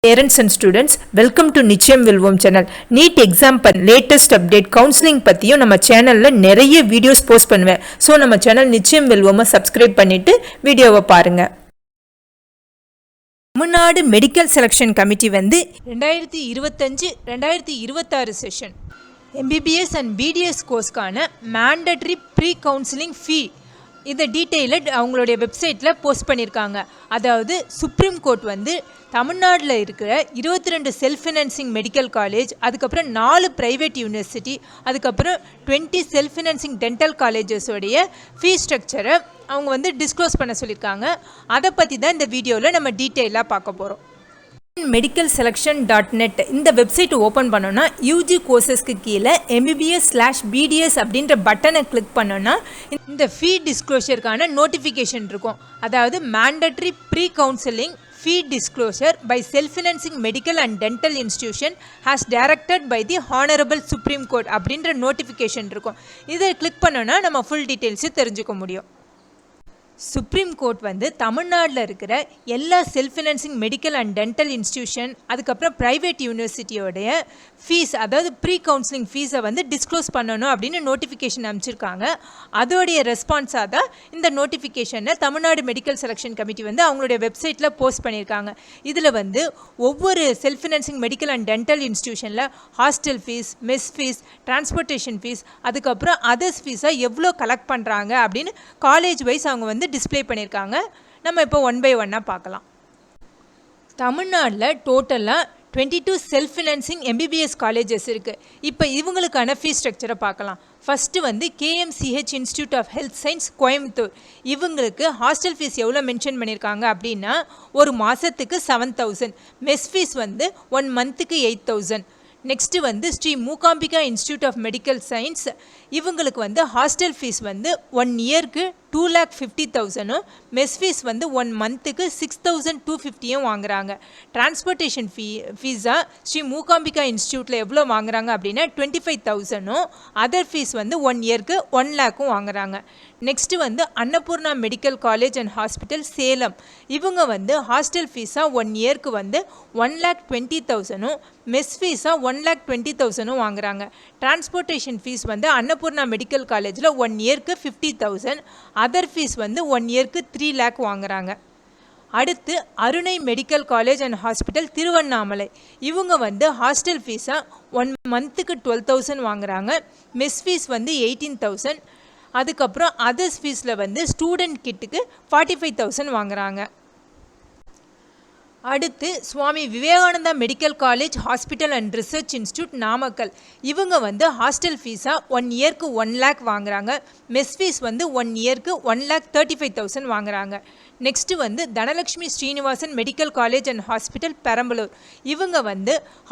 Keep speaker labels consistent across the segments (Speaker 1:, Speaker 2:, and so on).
Speaker 1: Parents and students, welcome to நிச்சயம் வெல்வோம் சேனல். NEET exam latest update counselling பற்றியும் நம்ம சேனலில் நிறைய வீடியோஸ் போஸ்ட் பண்ணுவேன். ஸோ நம்ம சேனல் நிச்சயம் வெல்வோமை சப்ஸ்கிரைப் பண்ணிவிட்டு வீடியோவை பாருங்கள். Tamil Nadu medical selection committee 2025-2026 session MBBS and BDS கோர்ஸ்க்கான மேண்டட்ரி ப்ரீ கவுன்சிலிங் ஃபீ இதை டீட்டெயிலட் அவங்களுடைய வெப்சைட்டில் போஸ்ட் பண்ணியிருக்காங்க. அதாவது சுப்ரீம் கோர்ட் தமிழ்நாட்டில் இருக்கிற 22 செல்ஃப் ஃபினான்சிங் மெடிக்கல் காலேஜ், அதுக்கப்புறம் 4 ப்ரைவேட் யூனிவர்சிட்டி, அதுக்கப்புறம் 20 செல்ஃப் ஃபினான்சிங் டென்டல் காலேஜஸோடைய ஃபீ ஸ்ட்ரக்சரை அவங்க டிஸ்க்ளோஸ் பண்ண சொல்லியிருக்காங்க. அதை பற்றி தான் இந்த வீடியோவில் நம்ம டீட்டெயிலாக பார்க்க போகிறோம். medicalselection.net இந்த வெப்சைட் ஓப்பன் பண்ணோன்னா யூஜி கோர்சஸ்க்கு கீழே MBBS/BDS அப்படின்ற பட்டனை கிளிக் பண்ணோன்னா இந்த ஃபீ டிஸ்க்ளோஷருக்கான நோட்டிஃபிகேஷன் இருக்கும். அதாவது mandatory pre counselling fee disclosure by self-financing medical and dental institution has directed by the Honorable Supreme Court அப்படின்ற நோட்டிஃபிகேஷன் இருக்கும். இதை கிளிக் பண்ணோன்னா நம்ம ஃபுல் டீட்டெயில்ஸு தெரிஞ்சுக்க முடியும். சுப்ரீம் கோர்ட் தமிழ்நாட்டில் இருக்கிற எல்லா self financing medical and dental institution, அதுக்கப்புறம் ப்ரைவேட் யூனிவர்சிட்டியோடைய ஃபீஸ், அதாவது ப்ரீ கவுன்சிலிங் ஃபீஸை டிஸ்க்ளோஸ் பண்ணணும் அப்படின்னு நோட்டிஃபிகேஷன் அனுப்பிச்சிருக்காங்க. அதோடைய ரெஸ்பான்ஸாக தான் இந்த நோட்டிஃபிகேஷனை தமிழ்நாடு மெடிக்கல் செலெக்ஷன் கமிட்டி அவங்களுடைய வெப்சைட்டில் போஸ்ட் பண்ணியிருக்காங்க. இதில் ஒவ்வொரு self financing medical and dental இன்ஸ்டியூஷனில் hostel fees, mess fees, transportation fees, அதுக்கப்புறம் அதர்ஸ் ஃபீஸை எவ்வளோ கலெக்ட் பண்ணுறாங்க அப்படின்னு காலேஜ் வைஸ் அவங்க டிஸ்ப்ளே பண்ணியிருக்காங்க. நம்ம இப்போ ஒன் பை ஒன்னாக பார்க்கலாம். தமிழ்நாட்டில் டோட்டலாக 22 செல்ஃப் ஃபினான்சிங் MBBS காலேஜஸ் இருக்குது. இப்போ இவங்களுக்கான ஃபீஸ் ஸ்ட்ரக்சரை பார்க்கலாம். First KMCH institute of health science Coimbatore, இவங்களுக்கு ஹாஸ்டல் ஃபீஸ் எவ்வளோ மென்ஷன் பண்ணியிருக்காங்க அப்படின்னா ஒரு மாதத்துக்கு 7,000, மெஸ் ஃபீஸ் 1 மந்த்துக்கு 8,000. Next Sri Mookambika institute of medical science, இவங்களுக்கு ஹாஸ்டல் ஃபீஸ் 1 இயருக்கு 2,50,000, மெஸ் ஃபீஸ் 1 மந்த்துக்கு 6,250 வாங்குறாங்க. டிரான்ஸ்போர்ட்டேஷன் ஃபீஸாக ஸ்ரீ மூகாம்பிகா இன்ஸ்டியூட்டில் எவ்வளோ வாங்குறாங்க அப்படின்னா 25,000, அதர் ஃபீஸ் 1 இயருக்கு 1 lakh வாங்குறாங்க. Next Annapoorna medical college and hospital Salem, இவங்க ஹாஸ்டல் ஃபீஸாக 1 இயருக்கு 1,20,000, மெஸ் ஃபீஸாக 1,20,000 வாங்குறாங்க. டிரான்ஸ்போர்ட்டேஷன் ஃபீஸ் அன்னபூர்ணா மெடிக்கல் காலேஜில் 1 இயருக்கு 50,000, அதர் ஃபீஸ் 1 இயருக்கு 3 lakh வாங்குறாங்க. அடுத்து அருணை medical college and hospital Tiruvannamalai, இவங்க ஹாஸ்டல் ஃபீஸாக 1 மந்த்துக்கு 12,000 வாங்குறாங்க. மெஸ் ஃபீஸ் 18,000, அதுக்கப்புறம் அதர்ஸ் ஃபீஸில் ஸ்டூடெண்ட் கிட்டுக்கு 45,000 வாங்குறாங்க. அடுத்து Swami Vivekananda medical college hospital and research institute Namakkal, இவங்க ஹாஸ்டல் ஃபீஸாக 1 இயருக்கு 1 lakh வாங்குறாங்க. மெஸ் ஃபீஸ் 1 இயருக்கு 1,35,000 வாங்குறாங்க. Next Dhanalakshmi Srinivasan medical college and hospital Perambalur, இவங்க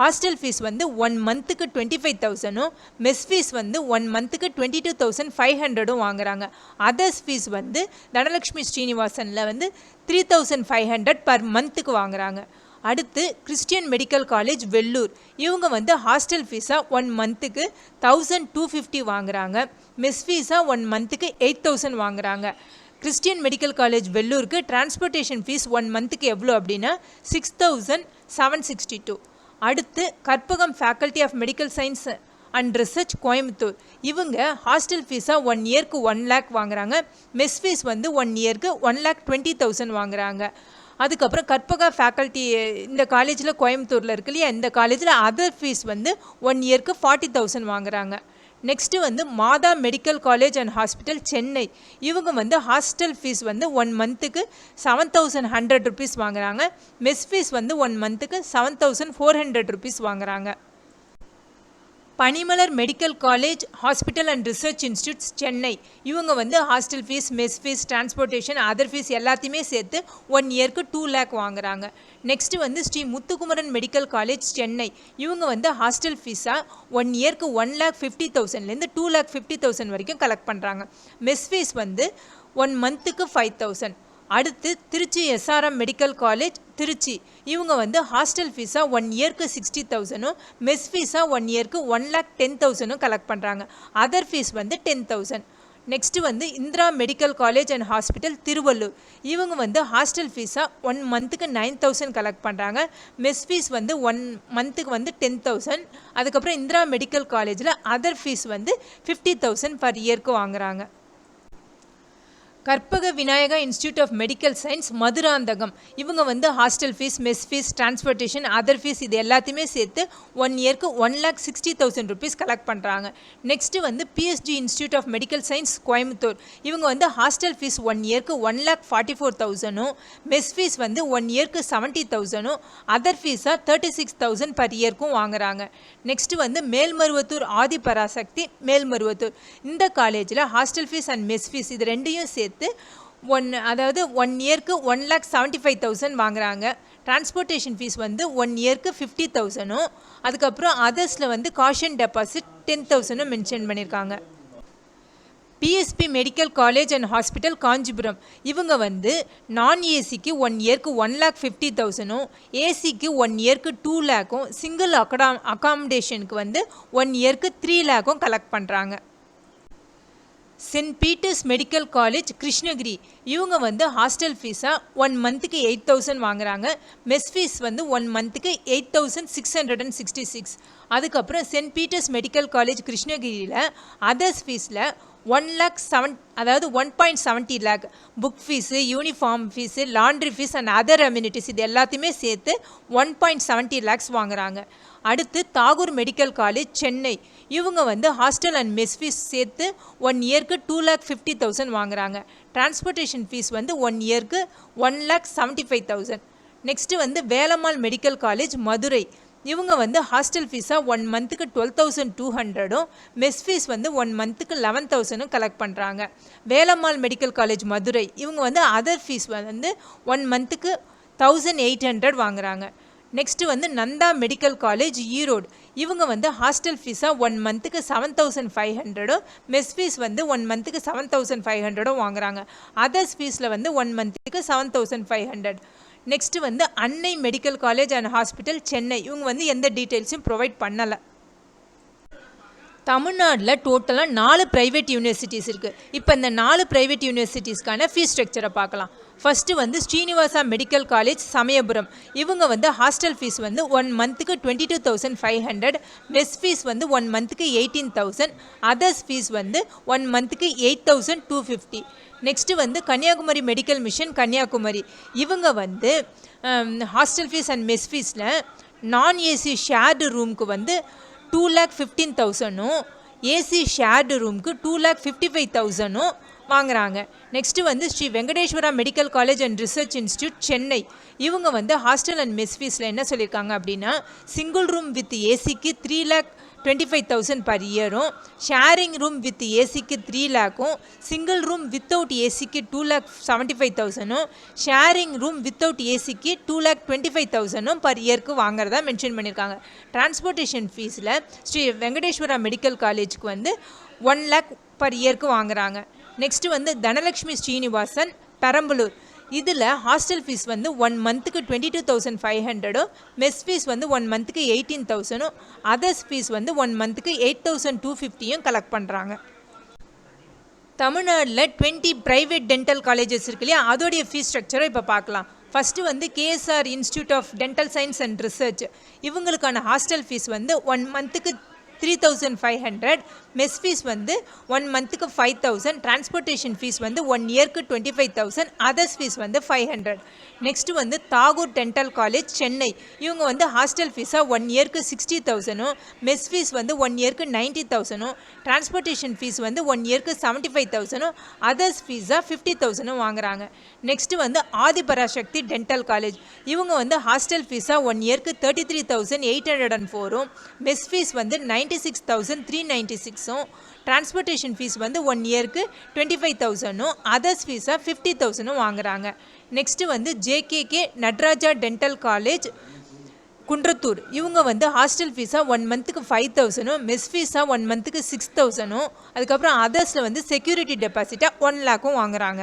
Speaker 1: ஹாஸ்டல் ஃபீஸ் 1 மந்த்துக்கு 25,000, மெஸ் ஃபீஸ் 1 மந்த்துக்கு 22,500 வாங்குறாங்க. அதர்ஸ் ஃபீஸ் தனலக்ஷ்மி ஸ்ரீனிவாசனில் 3,500 பர் மந்த்துக்கு வாங்குறாங்க. அடுத்து கிறிஸ்டியன் மெடிக்கல் காலேஜ் வெள்ளூர், இவங்க ஹாஸ்டல் ஃபீஸாக 1 மந்த்துக்கு 1,250 வாங்குறாங்க. மெஸ் ஃபீஸாக 1 மந்த்துக்கு 8,000 வாங்குறாங்க. கிறிஸ்டியன் மெடிக்கல் காலேஜ் வெள்ளூருக்கு டிரான்ஸ்போர்ட்டேஷன் ஃபீஸ் 1 மந்த்துக்கு எவ்வளோ அப்படின்னா 6,762. அடுத்து Karpagam faculty of medical science and research Coimbatore, இவங்க ஹாஸ்டல் ஃபீஸாக 1 இயருக்கு 1 lakh வாங்குறாங்க. மெஸ் ஃபீஸ் 1 இயருக்கு 1,20,000 வாங்குறாங்க. அதுக்கப்புறம் கற்பகா ஃபேக்கல்ட்டி இந்த காலேஜில் கோயம்புத்தூரில் இருக்கு இல்லையா, இந்த காலேஜில் அதர் ஃபீஸ் 1 இயருக்கு 40,000 வாங்குறாங்க. Next Mata medical college and hospital Chennai, இவங்க ஹாஸ்டல் ஃபீஸ் 1 மந்த்துக்கு 7,100 rupees வாங்குறாங்க. மெஸ் ஃபீஸ் 1 மந்த்துக்கு 7,400 rupees வாங்குறாங்க. Panimalar medical college hospital and research institutes Chennai, இவங்க hostel fees, mess fees, transportation, other fees எல்லாத்தையுமே சேர்த்து 1 இயருக்கு 2 lakh வாங்குறாங்க. Next Sri Muthukumaran medical college Chennai, இவங்க ஹாஸ்டல் ஃபீஸாக 1 இயருக்கு 1,50,000லேருந்து 2,50,000 வரைக்கும் கலெக்ட் பண்ணுறாங்க. மெஸ் ஃபீஸ் 1 மந்த்துக்கு 5,000. அடுத்து Trichy SRM medical college Trichy, இவங்க ஹாஸ்டல் ஃபீஸாக 1 இயருக்கு 60,000, மெஸ் ஃபீஸாக 1 இயருக்கு 1,10,000 கலெக்ட் பண்ணுறாங்க. Other fees 10,000. நெக்ஸ்ட்டு வந்து Indira medical college and hospital Tiruvallur. இவங்க வந்து ஹாஸ்டல் ஃபீஸாக 1 மந்த்துக்கு 9,000 கலெக்ட் பண்ணுறாங்க. மெஸ் ஃபீஸ் வந்து 1 மந்த்துக்கு வந்து 10,000. அதுக்கப்புறம் இந்திரா மெடிக்கல் காலேஜில் அதர் ஃபீஸ் வந்து 50,000 பர் இயர்க்கு வாங்குறாங்க. Karpaga Vinayaka institute of medical science Madurantakam. இவங்க வந்து hostel fees, mess fees, transportation, other fees இது எல்லாத்தையுமே சேர்த்து 1 இயர்க்கு 1,60,000 rupees கலெக்ட் பண்ணுறாங்க. நெக்ஸ்ட்டு வந்து PSG institute of medical science Coimbatore. இவங்க வந்து ஹாஸ்டல் ஃபீஸ் 1 இயர்க்கு 1,44,000, மெஸ் ஃபீஸ் வந்து 1 இயர்க்கு 70,000, அதர் ஃபீஸாக 36,000 பர் இயர்க்கும் வாங்குறாங்க. நெக்ஸ்ட்டு வந்து மேல்மருவத்தூர் ஆதி பராசக்தி மேல்மருவத்தூர். இந்த காலேஜில் hostel fees and mess fees இது ரெண்டையும் சேர்த்து அதாவது 1 இயர்க்கு 1,75,000 வாங்குறாங்க. டிரான்ஸ்போர்ட்டேஷன் ஃபீஸ் வந்து 1 இயர்க்கு 50,000, அதுக்கப்புறம் அதர்ஸில் வந்து காஷன் டெபாசிட் 10,000 மென்ஷன் பண்ணியிருக்காங்க. PSP medical college and hospital Kanchipuram. இவங்க வந்து நான் ஏசிக்கு 1 இயர்க்கு 1,50,000, ஏசிக்கு 1 இயர்க்கு 2 lakhம், சிங்கிள் அகாமடேஷனுக்கு வந்து 1 இயர்க்கு 3 lakhம் கலெக்ட் பண்ணுறாங்க. Saint Peter's medical college Krishnagiri. இவங்க வந்து ஹாஸ்டல் ஃபீஸாக 1 மந்த்துக்கு 8,000 வாங்குறாங்க. மெஸ் ஃபீஸ் வந்து 1 மந்த்துக்கு 8,666. அதுக்கப்புறம் சென்ட் பீட்டர்ஸ் மெடிக்கல் காலேஜ் கிருஷ்ணகிரியில் அதர்ஸ் ஃபீஸில் 1.70 lakh book fees, uniform fees, laundry fees and other amenities இது எல்லாத்தையுமே சேர்த்து 1.70 lakhs வாங்குறாங்க. அடுத்து தாகூர் மெடிக்கல் காலேஜ் சென்னை. இவங்க வந்து ஹாஸ்டல் அண்ட் மெஸ் ஃபீஸ் சேர்த்து 1 இயர்க்கு 2,50,000 வாங்குறாங்க. டிரான்ஸ்போர்ட்டேஷன் ஃபீஸ் வந்து 1 இயர்க்கு 1,75,000. நெக்ஸ்ட்டு வந்து வேலம்மாள் மெடிக்கல் காலேஜ் மதுரை. இவங்க வந்து ஹாஸ்டல் ஃபீஸாக 1 மந்த்துக்கு 12,200, மெஸ் ஃபீஸ் வந்து 1 மந்த்துக்கு 11,000 கலெக்ட் பண்ணுறாங்க. Velammal medical college Madurai. இவங்க வந்து அதர் ஃபீஸ் வந்து 1 மந்த்துக்கு 1,800 வாங்குறாங்க. நெக்ஸ்ட்டு வந்து நந்தா மெடிக்கல் காலேஜ் ஈரோடு. இவங்க வந்து ஹாஸ்டல் ஃபீஸாக 1 மந்த்துக்கு 7,500, மெஸ் ஃபீஸ் வந்து 1 மந்த்துக்கு 7,500 வாங்குறாங்க. அதர்ஸ் ஃபீஸில் வந்து 1 மந்த்துக்கு 7,500. நெக்ஸ்ட்டு வந்து அன்னை medical college and hospital Chennai. இவங்க வந்து எந்த டீட்டெயில்ஸும் ப்ரொவைட் பண்ணலை. தமிழ்நாட்டில் டோட்டலாக 4 ப்ரைவேட் யூனிவர்சிட்டிஸ் இருக்குது. இப்போ இந்த 4 ப்ரைவேட் யூனிவர்சிட்டிஸ்க்கான ஃபீஸ் ஸ்ட்ரக்சரை பார்க்கலாம். ஃபஸ்ட்டு வந்து ஸ்ரீனிவாசா மெடிக்கல் காலேஜ் சமயபுரம். இவங்க வந்து ஹாஸ்டல் ஃபீஸ் வந்து 1 மந்த்துக்கு 22,500, மெஸ் ஃபீஸ் வந்து 1 மந்த்துக்கு 18,000, அதர்ஸ் ஃபீஸ் வந்து 1 மந்த்துக்கு 8,250. நெக்ஸ்ட்டு வந்து கன்னியாகுமரி மெடிக்கல் மிஷன் கன்னியாகுமரி. இவங்க வந்து ஹாஸ்டல் ஃபீஸ் அண்ட் மெஸ் ஃபீஸில் நான் ஏசி ஷேர்டு ரூமுக்கு வந்து 2,15,000, ஏசி ஷேர்டு ரூமுக்கு 2,55,000 வாங்குறாங்க. நெக்ஸ்ட்டு வந்து Sri Venkateswara medical college and research institute Chennai. இவங்க வந்து ஹாஸ்டல் அண்ட் மெஸ் ஃபீஸில் என்ன சொல்லியிருக்காங்க அப்படின்னா, சிங்கிள் ரூம் வித் ஏசிக்கு 3,25,000 பர் இயரும், ஷேரிங் ரூம் வித் ஏசிக்கு 3 lakhம், சிங்கிள் ரூம் வித்தவுட் ஏசிக்கு 2,75,000, ஷேரிங் ரூம் வித்தவுட் ஏசிக்கு 2,25,000 பர் இயர்க்கு வாங்குறதா மென்ஷன் பண்ணியிருக்காங்க. டிரான்ஸ்போர்ட்டேஷன் ஃபீஸில் ஸ்ரீ வெங்கடேஸ்வரா மெடிக்கல் காலேஜுக்கு வந்து 1 lakh பர் இயர்க்கு வாங்குறாங்க. நெக்ஸ்ட்டு வந்து தனலக்ஷ்மி ஸ்ரீனிவாசன் பெரம்பலூர். இதில் ஹாஸ்டல் ஃபீஸ் வந்து 1 மந்த்துக்கு 22,500, மெஸ் ஃபீஸ் வந்து 1 மந்த்துக்கு 18,000, அதர்ஸ் ஃபீஸ் வந்து 1 மந்த்துக்கு 8,250 கலெக்ட் பண்ணுறாங்க. தமிழ்நாட்டில் 20 ப்ரைவேட் டென்டல் காலேஜஸ் இருக்கு இல்லையா, அதோடைய ஃபீஸ் ஸ்ட்ரக்சரை இப்போ பார்க்கலாம். ஃபஸ்ட்டு வந்து KSR institute of dental science and research. இவங்களுக்கான ஹாஸ்டல் ஃபீஸ் வந்து 1 மந்த்துக்கு 3,500, மெஸ் ஃபீஸ் வந்து 1 மந்த்துக்கு 5,000, டிரான்ஸ்போர்ட்டேஷன் ஃபீஸ் வந்து 1 இயர்க்கு 25,000, அதர்ஸ் ஃபீஸ் வந்து 500. நெக்ஸ்ட்டு வந்து தாகூர் டென்டல் காலேஜ் சென்னை. இவங்க வந்து ஹாஸ்டல் ஃபீஸாக 1 இயர்க்கு 60,000, மெஸ் ஃபீஸ் வந்து 1 இயர்க்கு 90,000, டிரான்ஸ்போர்ட்டேஷன் ஃபீஸ் வந்து 1 இயர்க்கு 75,000, அதர்ஸ் ஃபீஸாக 50,000 வாங்குறாங்க. நெக்ஸ்ட்டு வந்து ஆதி பராசக்தி டென்டல் காலேஜ். இவங்க வந்து ஹாஸ்டல் ஃபீஸாக 1 இயர்க்கு 33,804, மெஸ் ஃபீஸ் வந்து 96,396, டிரான்ஸ்போர்ட்டேஷன் ஃபீஸ் வந்து 1 இயர்க்கு 25,000, அதர்ஸ் ஃபீஸாக 50,000 வாங்குறாங்க. நெக்ஸ்ட்டு வந்து JKK Natraja dental college Kundrathur. இவங்க வந்து ஹாஸ்டல் ஃபீஸாக 1 மந்த்துக்கு 5,000, மெஸ் ஃபீஸாக 1 மந்த்துக்கு 6,000, அதுக்கப்புறம் அதர்ஸில் வந்து செக்யூரிட்டி டெபாசிட்டாக 1 lakhம் வாங்குறாங்க.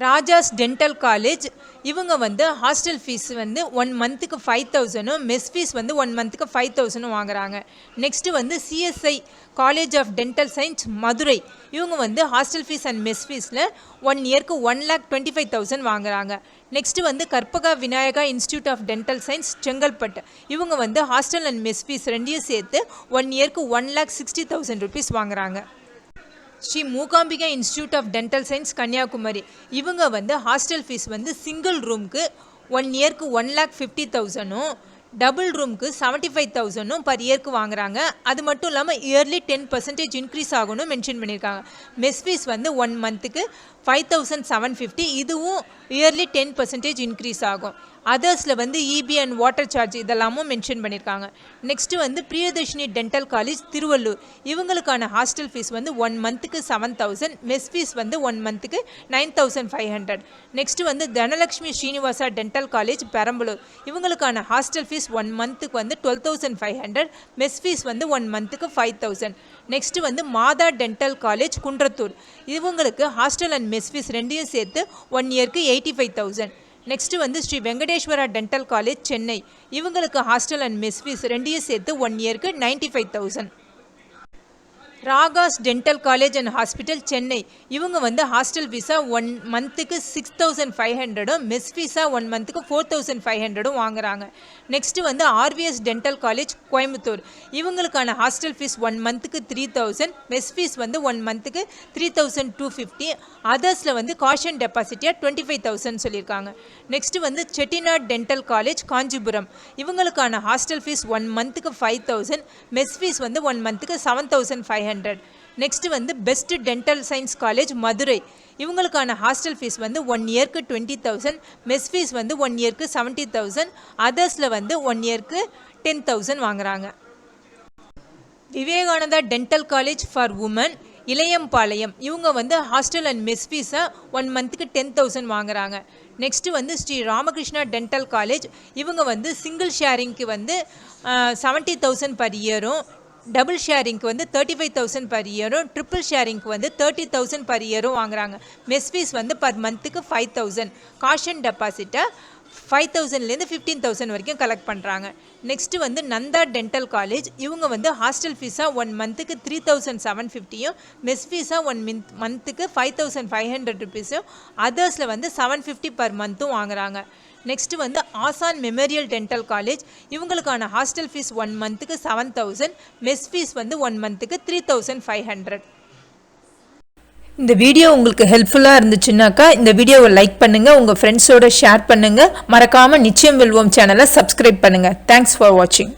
Speaker 1: ராஜாஸ் டென்டல் காலேஜ் இவங்க வந்து ஹாஸ்டல் ஃபீஸ் வந்து 1 மந்த்துக்கு 5,000 மெஸ் ஃபீஸ் வந்து 1 மந்த்துக்கு 5,000 வாங்குறாங்க. நெக்ஸ்ட்டு வந்து CSI college of dental science Madurai இவங்க வந்து ஹாஸ்டல் ஃபீஸ் அண்ட் மெஸ் ஃபீஸில் 1 இயருக்கு 1,25,000 வாங்குறாங்க. நெக்ஸ்ட்டு வந்து Karpaga Vinayaka institute of dental science Chengalpattu இவங்க வந்து ஹாஸ்டல் அண்ட் மெஸ் ஃபீஸ் ரெண்டையும் சேர்த்து 1 இயருக்கு 1,60,000 rupees வாங்குறாங்க. Shri Mookambika institute of dental science Kanyakumari இவங்க வந்து ஹாஸ்டல் ஃபீஸ் வந்து சிங்கிள் ரூமுக்கு 1 இயருக்கு 1,50,000 டபுள் ரூமுக்கு 75,000 பர் இயருக்கு வாங்குறாங்க. அது மட்டும் இல்லாமல் இயர்லி 10% இன்க்ரீஸ் ஆகணும் மென்ஷன் பண்ணியிருக்காங்க. மெஸ் ஃபீஸ் வந்து 1 மந்த்துக்கு 5,750 இதுவும் இயர்லி 10% இன்க்ரீஸ் ஆகும். அதர்ஸில் வந்து இபி அண்ட் வாட்டர் சார்ஜ் இதெல்லாமும் மென்ஷன் பண்ணியிருக்காங்க. நெக்ஸ்ட்டு வந்து பிரியதர்ஷினி டென்டல் காலேஜ் திருவள்ளூர் இவங்களுக்கான ஹாஸ்டல் ஃபீஸ் வந்து 1 மந்த்துக்கு 7,000 மெஸ் ஃபீஸ் வந்து 1 மந்த்துக்கு 9,500. நெக்ஸ்ட்டு வந்து தனலக்ஷ்மி ஸ்ரீனிவாசா டென்டல் காலேஜ் பெரம்பலூர் இவங்களுக்கான ஹாஸ்டல் ஃபீஸ் 1 மந்த்துக்கு வந்து 12,500 மெஸ் ஃபீஸ் வந்து 1 மந்த்துக்கு 5,000. நெக்ஸ்ட்டு வந்து மாதா டென்டல் காலேஜ் குன்றத்தூர் இவங்களுக்கு ஹாஸ்டல் அண்ட் மெஸ் ஃபீஸ் ரெண்டையும் சேர்த்து 1 இயருக்கு 85,000. நெக்ஸ்ட்டு வந்து ஸ்ரீ வெங்கடேஸ்வரா டென்டல் காலேஜ் சென்னை இவங்களுக்கு ஹாஸ்டல் அண்ட் மெஸ் ஃபீஸ் ரெண்டையும் சேர்த்து 1 இயருக்கு 95,000. Raga's dental college and hospital Chennai இவங்க வந்து ஹாஸ்டல் ஃபீஸாக 1 மந்த்துக்கு 6,500 மெஸ் ஃபீஸாக 1 மந்த்துக்கு 4,500 வாங்குறாங்க. நெக்ஸ்ட்டு வந்து ஆர்விஎஸ் டென்டல் காலேஜ் கோயம்புத்தூர் இவங்களுக்கான ஹாஸ்டல் ஃபீஸ் 1 மந்த்துக்கு 3,000 மெஸ் ஃபீஸ் வந்து 1 மந்த்துக்கு 3,250. அதர்ஸில் வந்து காஷன் டெபாசிட்டியாக 25,000 சொல்லியிருக்காங்க. நெக்ஸ்ட்டு வந்து செட்டிநாட் டென்டல் காலேஜ் காஞ்சிபுரம் இவங்களுக்கான ஹாஸ்டல் ஃபீஸ் 1 மந்த்துக்கு 5,000 மெஸ் ஃபீஸ் வந்து 1 மந்த்துக்கு 7,500. நெக்ஸ்ட் வந்து best dental science college Madurai இவங்களுக்கான ஹாஸ்டல் ஃபீஸ் வந்து 1 இயருக்கு 20,000 மெஸ் ஃபீஸ் வந்து 1 இயருக்கு 70,000 அதர்ஸில் வந்து 1 இயருக்கு 10,000 வாங்குறாங்க. Vivekananda dental college for women Ilayampalayam இவங்க வந்து ஹாஸ்டல் அண்ட் மெஸ் ஃபீஸாக 1 மந்த்துக்கு 10,000 வாங்குறாங்க. நெக்ஸ்ட்டு வந்து ஸ்ரீ ராமகிருஷ்ணா டென்டல் காலேஜ் இவங்க வந்து சிங்கிள் ஷேரிங்க்கு வந்து 70,000 பர் இயரும் டபுள் ஷேரிங்க்கு வந்து 35,000 பர் இயரும் ட்ரிபிள் ஷேரிங்க்கு வந்து 30,000 பர் இயரும் வாங்குறாங்க. மெஸ் ஃபீஸ் வந்து பர் மந்த்துக்கு 5,000 காஷன் டெபாசிட்டை 5,000லேருந்து 15,000 வரைக்கும் கலெக்ட் பண்ணுறாங்க. நெக்ஸ்ட்டு வந்து நந்தா டென்டல் காலேஜ் இவங்க வந்து ஹாஸ்டல் ஃபீஸாக 1 மந்த்துக்கு 3,750 மெஸ் ஃபீஸாக 1 மந்த்துக்கு 5,500 rupees அதர்ஸில் வந்து 750 பர் மந்த்தும் வாங்குறாங்க. நெக்ஸ்ட்டு வந்து ஆசான் மெமோரியல் டென்டல் காலேஜ் இவங்களுக்கான ஹாஸ்டல் ஃபீஸ் 1 மந்த்துக்கு 7,000 மெஸ் ஃபீஸ் வந்து 1 மந்த்துக்கு 3,500. இந்த வீடியோ உங்களுக்கு ஹெல்ப்ஃபுல்லாக இருந்துச்சுன்னாக்கா இந்த வீடியோவை லைக் பண்ணுங்கள், உங்கள் ஃப்ரெண்ட்ஸோட ஷேர் பண்ணுங்கள், மறக்காமல் நிச்சயம் வெல்வோம் சேனலை சப்ஸ்கிரைப் பண்ணுங்கள். தேங்க்ஸ் ஃபார் வாட்சிங்.